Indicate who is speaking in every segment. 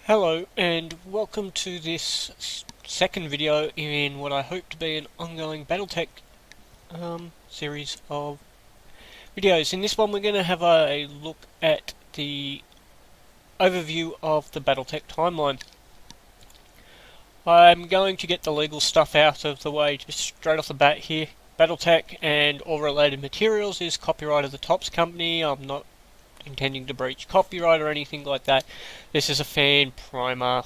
Speaker 1: Hello and welcome to this second video in what I hope to be an ongoing Battletech series of videos. In this one we're going to have a look at the overview of the Battletech timeline. I'm going to get the legal stuff out of the way just straight off the bat here. Battletech and all related materials is copyright of the Tops company. I'm not intending to breach copyright or anything like that. This is a fan primer,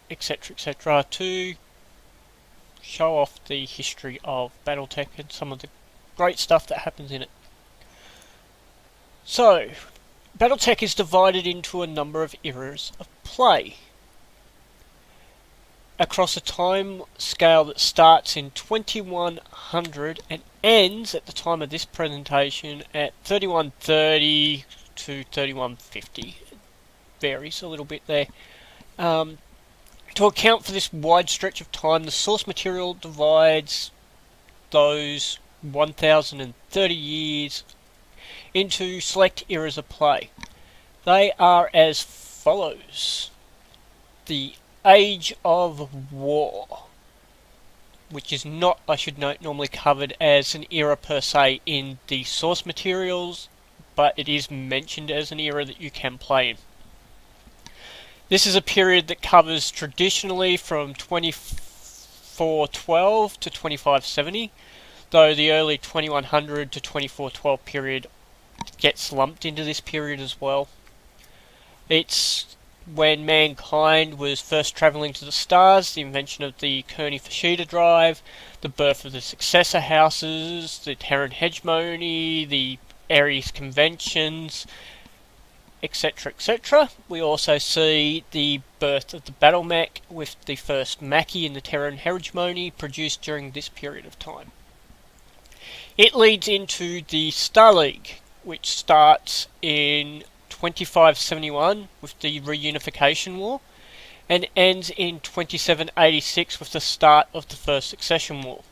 Speaker 1: etc., to show off the history of Battletech and some of the great stuff that happens in it. So, Battletech is divided into a number of eras of play across a time scale that starts in 2100 and ends at the time of this presentation at 3130 to 3150. It varies a little bit there. To account for this wide stretch of time, the source material divides those 1030 years into select eras of play. They are as follows: the Age of War, which is not, I should note, normally covered as an era per se in the source materials, but it is mentioned as an era that you can play in. This is a period that covers traditionally from 2412 to 2570, though the early 2100 to 2412 period gets lumped into this period as well. It's when mankind was first travelling to the stars, the invention of the Kearney-Fashita drive, the birth of the successor houses, the Terran hegemony, the Ares conventions, etc. We also see the birth of the battle mech with the first Mackie in the Terran hegemony produced during this period of time. It leads into the Star League, which starts in 2571 with the Reunification War and ends in 2786 with the start of the First Succession War.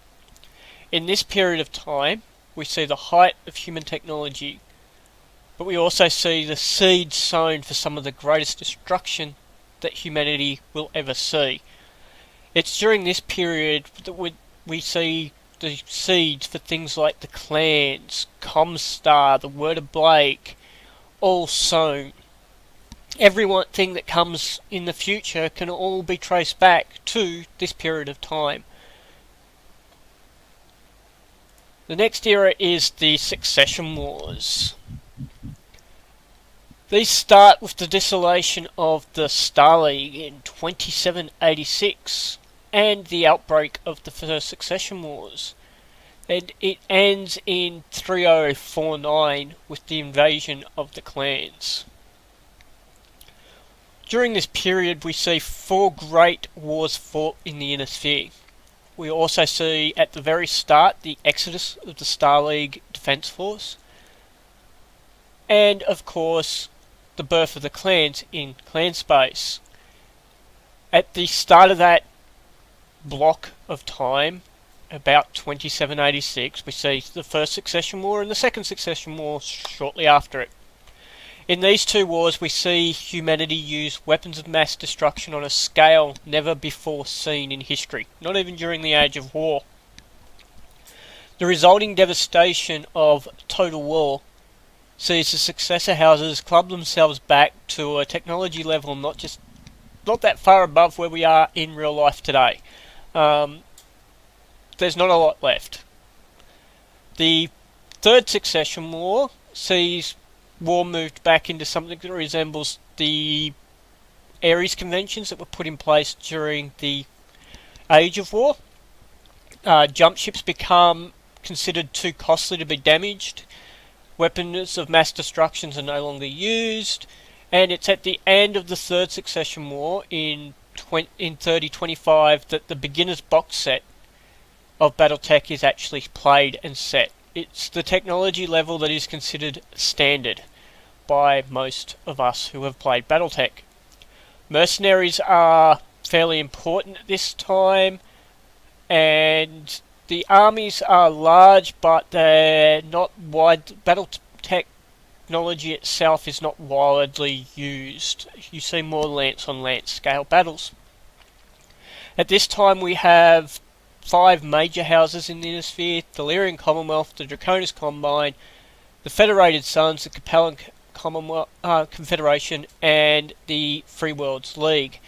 Speaker 1: In this period of time, we see the height of human technology, but we also see the seeds sown for some of the greatest destruction that humanity will ever see. It's during this period that we see the seeds for things like the clans, Comstar, the Word of Blake, all sown. Everything that comes in the future can all be traced back to this period of time. The next era is the Succession Wars. These start with the dissolution of the Star League in 2786 and the outbreak of the First Succession Wars. And it ends in 3049 with the invasion of the clans. During this period we see 4 great wars fought in the Inner Sphere. We also see at the very start the exodus of the Star League Defence Force, and of course the birth of the clans in clan space. At the start of that block of time, about 2786, we see the First Succession War and the Second Succession War shortly after it. In these two wars we see humanity use weapons of mass destruction on a scale never before seen in history, not even during the Age of War. The resulting devastation of total war sees the successor houses club themselves back to a technology level not that far above where we are in real life today. There's not a lot left. The Third Succession War sees war moved back into something that resembles the Ares conventions that were put in place during the Age of War. Jump ships become considered too costly to be damaged. Weapons of mass destruction are no longer used, and it's at the end of the Third Succession War in 3025 that the beginner's box set of Battletech is actually played and set. It's the technology level that is considered standard by most of us who have played Battletech. Mercenaries are fairly important at this time, and the armies are large, but they're not wide. Battletech technology itself is not widely used. You see more lance-on-lance scale battles. At this time we have 5 major houses in the Innisphere: the Lyrian Commonwealth, the Draconis Combine, the Federated Suns, the Capellan Confederation, and the Free Worlds League.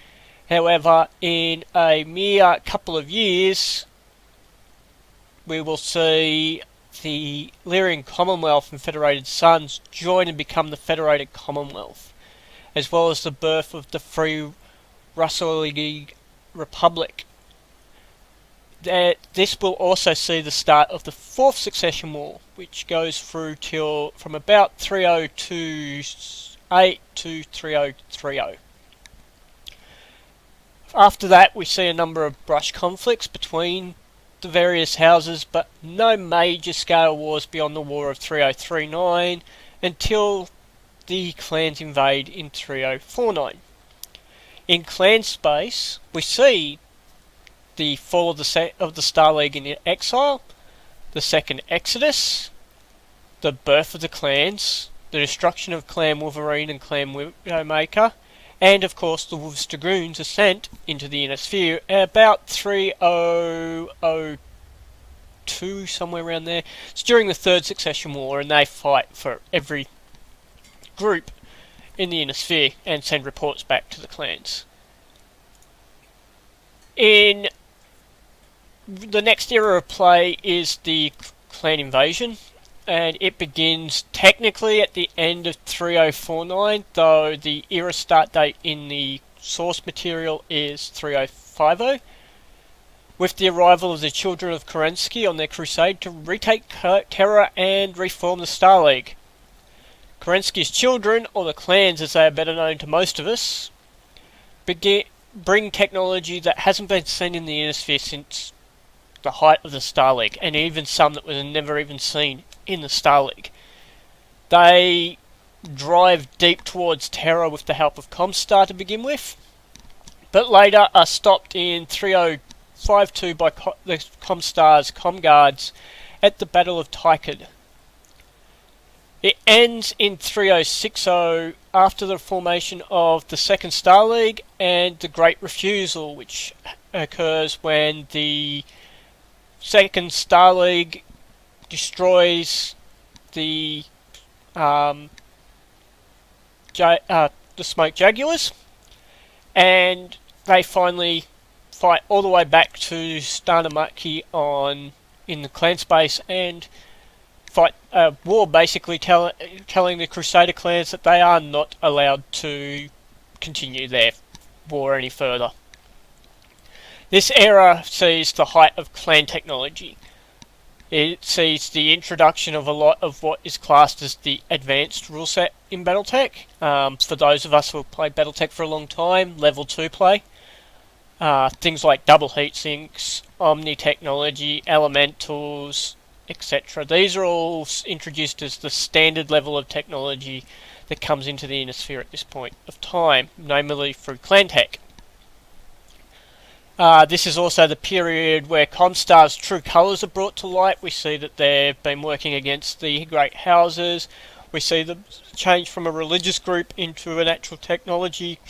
Speaker 1: However, in a mere couple of years, we will see the Lyrian Commonwealth and Federated Suns join and become the Federated Commonwealth, as well as the birth of the Free Russell Republic. This will also see the start of the 4th Succession War, which goes through till from about 3028 to 3030. After that, we see a number of brush conflicts between the various houses, but no major scale wars beyond the War of 3039 until the clans invade in 3049. In clan space, we see the fall of the Star League in exile, the Second Exodus, the birth of the clans, the destruction of Clan Wolverine and Clan Widowmaker, and of course the Wolves Dragoons' ascent into the Innisphere about 3002, somewhere around there. It's during the 3rd Succession War, and they fight for every group in the Innisphere and send reports back to the clans. In the next era of play is the clan invasion, and it begins technically at the end of 3049, though the era start date in the source material is 3050, with the arrival of the children of Kerensky on their crusade to retake Terra and reform the Star League. Kerensky's children, or the clans as they are better known to most of us, bring technology that hasn't been seen in the Innisphere since the height of the Star League, and even some that was never even seen in the Star League. They drive deep towards Terra with the help of Comstar to begin with, but later are stopped in 3052 by the Comstar's Comguards at the Battle of Tychid. It ends in 3060 after the formation of the Second Star League and the Great Refusal, which occurs when the Second Star League destroys the Smoke Jaguars, and they finally fight all the way back to Starnamaki in the clan space and fight a war, basically telling the Crusader clans that they are not allowed to continue their war any further. This era sees the height of clan technology. It sees the introduction of a lot of what is classed as the advanced rule set in Battletech. For those of us who have played Battletech for a long time, level 2 play. Things like double heat sinks, omni technology, elementals, etc. These are all introduced as the standard level of technology that comes into the Innisphere at this point of time, namely through clan tech. This is also the period where Comstar's true colours are brought to light. We see that they've been working against the great houses. We see the change from a religious group into an actual technology /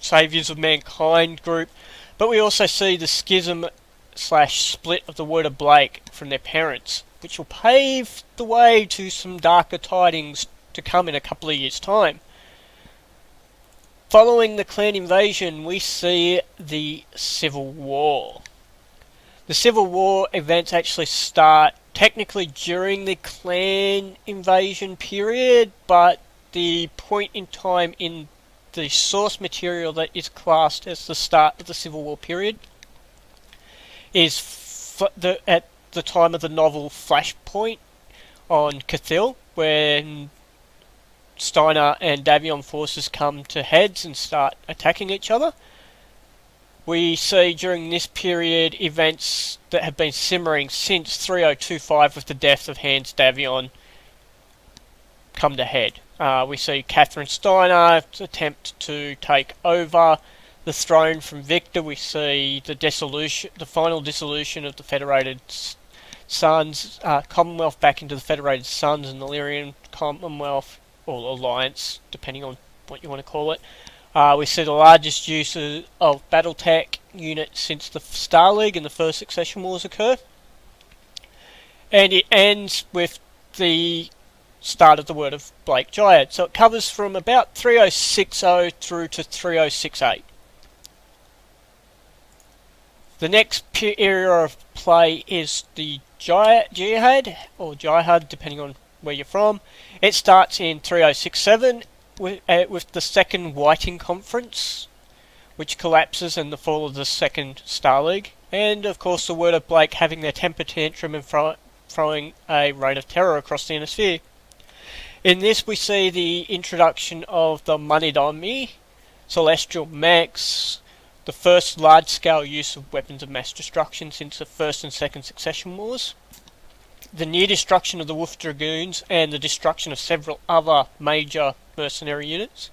Speaker 1: saviours of mankind group. But we also see the schism / split of the Word of Blake from their parents, which will pave the way to some darker tidings to come in a couple of years' time. Following the clan invasion, we see the Civil War. The Civil War events actually start technically during the clan invasion period, but the point in time in the source material that is classed as the start of the Civil War period is at the time of the novel Flashpoint on Cathil, when Steiner and Davion forces come to heads and start attacking each other. We see during this period events that have been simmering since 3025 with the death of Hans Davion come to head. We see Catherine Steiner attempt to take over the throne from Victor. We see the final dissolution of the Federated Suns, Commonwealth back into the Federated Suns, and the Lyrian Commonwealth, or Alliance, depending on what you want to call it. We see the largest use of Battletech units since the Star League and the First Succession Wars occur. And it ends with the start of the Word of Blake Dryad. So it covers from about 3060 through to 3068. The next area of play is the Jihad, or Jihad, depending on where you're from. It starts in 3067 with the Second Whiting Conference, which collapses and the fall of the Second Star League. And, of course, the Word of Blake having their temper tantrum and throwing a reign of terror across the inner sphere. In this, we see the introduction of the Monidami, Celestial Mechs, the first large-scale use of weapons of mass destruction since the First and Second Succession Wars, the near destruction of the Wolf Dragoons, and the destruction of several other major mercenary units,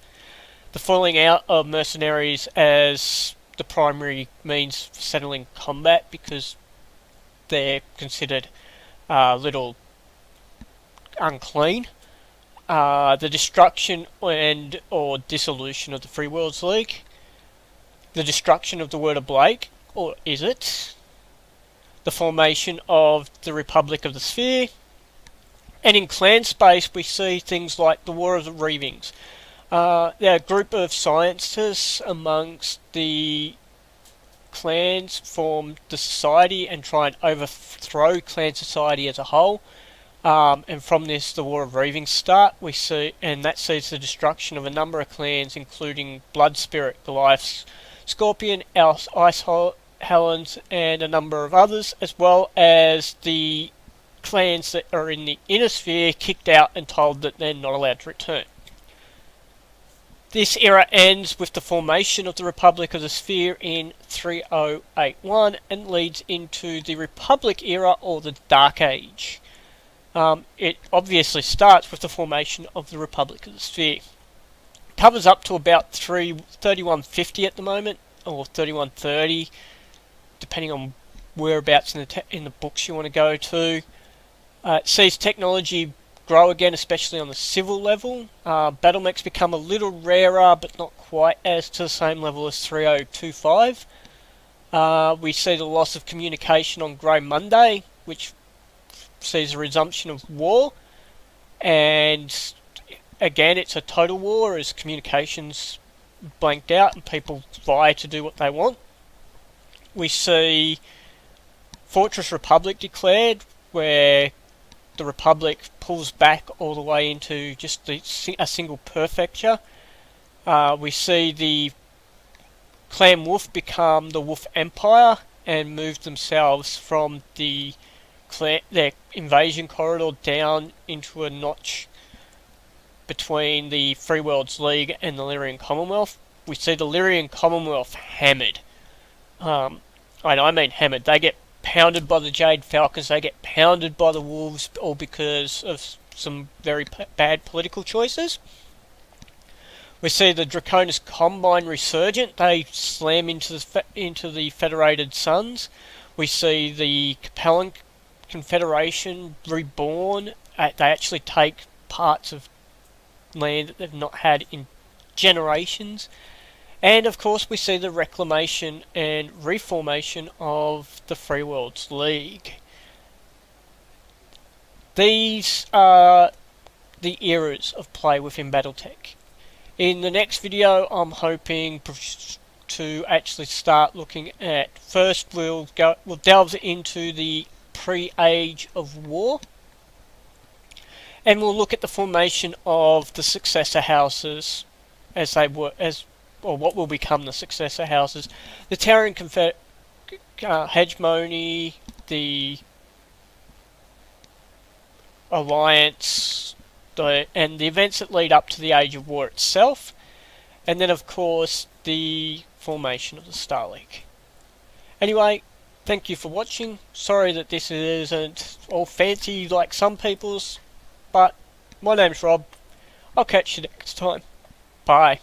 Speaker 1: the falling out of mercenaries as the primary means for settling combat because they're considered a little unclean, the destruction and or dissolution of the Free Worlds League, the destruction of the Word of Blake, or is it? The formation of the Republic of the Sphere. And in clan space we see things like the War of the Reavings. They're a group of scientists amongst the clans form the society and try and overthrow clan society as a whole. And from this, the War of Reavings start. We see, and that sees the destruction of a number of clans, including Blood Spirit, Goliaths, Scorpion, Ice Helens, and a number of others, as well as the clans that are in the inner sphere kicked out and told that they're not allowed to return. This era ends with the formation of the Republic of the Sphere in 3081 and leads into the Republic era, or the Dark Age. It obviously starts with the formation of the Republic of the Sphere. Covers up to about 3150 at the moment, or 3130, depending on whereabouts in the books you want to go to. It sees technology grow again, especially on the civil level. Battle mechs become a little rarer, but not quite as to the same level as 3025. We see the loss of communication on Grey Monday, which sees a resumption of war, and again it's a total war as communications blanked out and people vie to do what they want. We see Fortress Republic declared, where the Republic pulls back all the way into just a single prefecture. We see the Clan Wolf become the Wolf Empire and move themselves from their invasion corridor down into a notch between the Free Worlds League and the Lyrian Commonwealth. We see the Lyrian Commonwealth hammered. I mean hammered. They get pounded by the Jade Falcons, they get pounded by the Wolves, all because of some very bad political choices. We see the Draconis Combine resurgent. They slam into the Federated Suns. We see the Capellan Confederation reborn. They actually take parts of land that they've not had in generations. And of course we see the reclamation and reformation of the Free Worlds League. These are the eras of play within Battletech. In the next video I'm hoping to actually start looking at, first we'll delve into the pre-age of war, and we'll look at the formation of the successor houses as they were, or what will become the successor houses, the Terran hegemony, the alliance, and the events that lead up to the Age of War itself, and then of course the formation of the Star League. Anyway, thank you for watching. Sorry that this isn't all fancy like some people's, but my name's Rob. I'll catch you next time. Bye.